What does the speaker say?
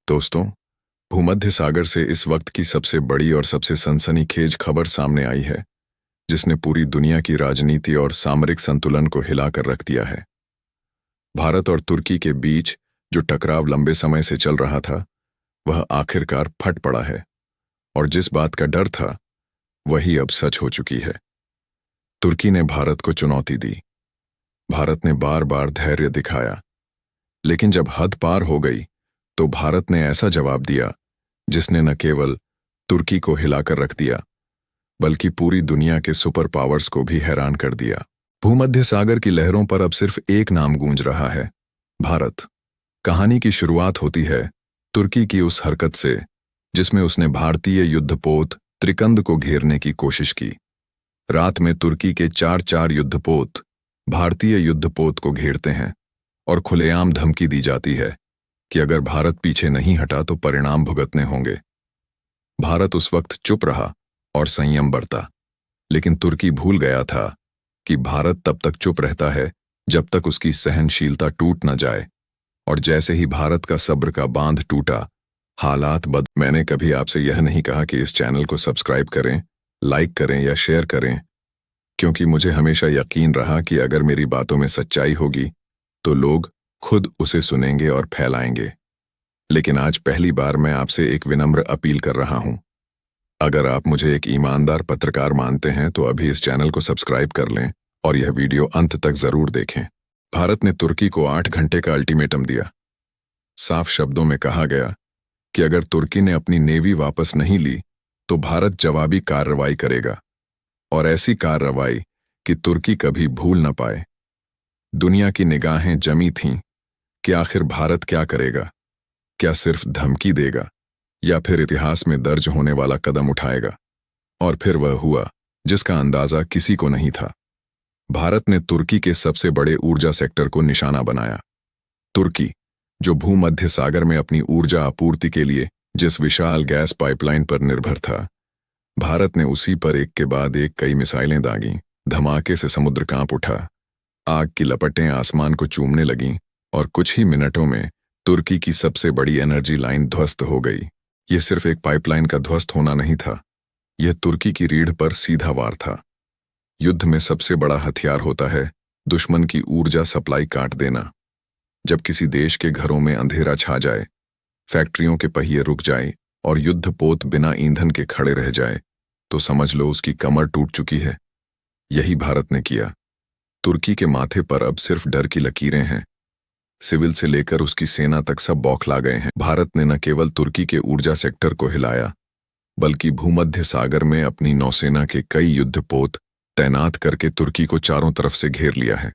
दोस्तों, भूमध्य सागर से इस वक्त की सबसे बड़ी और सबसे सनसनीखेज खबर सामने आई है, जिसने पूरी दुनिया की राजनीति और सामरिक संतुलन को हिलाकर रख दिया है। भारत और तुर्की के बीच जो टकराव लंबे समय से चल रहा था, वह आखिरकार फट पड़ा है, और जिस बात का डर था, वही अब सच हो चुकी है। तुर्की ने भारत को चुनौती दी। भारत ने बार बार धैर्य दिखाया, लेकिन जब हद पार हो गई, तो भारत ने ऐसा जवाब दिया जिसने न केवल तुर्की को हिलाकर रख दिया, बल्कि पूरी दुनिया के सुपर पावर्स को भी हैरान कर दिया। भूमध्य सागर की लहरों पर अब सिर्फ एक नाम गूंज रहा है, भारत। कहानी की शुरुआत होती है तुर्की की उस हरकत से, जिसमें उसने भारतीय युद्धपोत त्रिकंद को घेरने की कोशिश की। रात में तुर्की के 4 युद्धपोत भारतीय युद्धपोत को घेरते हैं, और खुलेआम धमकी दी जाती है कि अगर भारत पीछे नहीं हटा तो परिणाम भुगतने होंगे। भारत उस वक्त चुप रहा और संयम बरता, लेकिन तुर्की भूल गया था कि भारत तब तक चुप रहता है जब तक उसकी सहनशीलता टूट न जाए, और जैसे ही भारत का सब्र का बांध टूटा, हालात मैंने कभी आपसे यह नहीं कहा कि इस चैनल को सब्सक्राइब करें, लाइक करें या शेयर करें, क्योंकि मुझे हमेशा यकीन रहा कि अगर मेरी बातों में सच्चाई होगी तो लोग खुद उसे सुनेंगे और फैलाएंगे। लेकिन आज पहली बार मैं आपसे एक विनम्र अपील कर रहा हूं। अगर आप मुझे एक ईमानदार पत्रकार मानते हैं तो अभी इस चैनल को सब्सक्राइब कर लें और यह वीडियो अंत तक जरूर देखें। भारत ने तुर्की को 8 घंटे का अल्टीमेटम दिया। साफ शब्दों में कहा गया कि अगर तुर्की ने अपनी नेवी वापस नहीं ली तो भारत जवाबी कार्रवाई करेगा, और ऐसी कार्रवाई कि तुर्की कभी भूल न पाए। दुनिया की निगाहें जमी थीं कि आखिर भारत क्या करेगा, क्या सिर्फ धमकी देगा या फिर इतिहास में दर्ज होने वाला कदम उठाएगा। और फिर वह हुआ जिसका अंदाजा किसी को नहीं था। भारत ने तुर्की के सबसे बड़े ऊर्जा सेक्टर को निशाना बनाया। तुर्की, जो भूमध्य सागर में अपनी ऊर्जा आपूर्ति के लिए जिस विशाल गैस पाइपलाइन पर निर्भर था, भारत ने उसी पर एक के बाद एक कई मिसाइलें दागीं। धमाके से समुद्र कांप उठा, आग की लपटें आसमान को चूमने लगीं, और कुछ ही मिनटों में तुर्की की सबसे बड़ी एनर्जी लाइन ध्वस्त हो गई। यह सिर्फ एक पाइपलाइन का ध्वस्त होना नहीं था, यह तुर्की की रीढ़ पर सीधा वार था। युद्ध में सबसे बड़ा हथियार होता है दुश्मन की ऊर्जा सप्लाई काट देना। जब किसी देश के घरों में अंधेरा छा जाए, फैक्ट्रियों के पहिए रुक जाए और युद्धपोत बिना ईंधन के खड़े रह जाए, तो समझ लो उसकी कमर टूट चुकी है। यही भारत ने किया। तुर्की के माथे पर अब सिर्फ डर की लकीरें हैं। सिविल से लेकर उसकी सेना तक सब बौखला गए हैं। भारत ने न केवल तुर्की के ऊर्जा सेक्टर को हिलाया, बल्कि भूमध्य सागर में अपनी नौसेना के कई युद्धपोत तैनात करके तुर्की को चारों तरफ से घेर लिया है।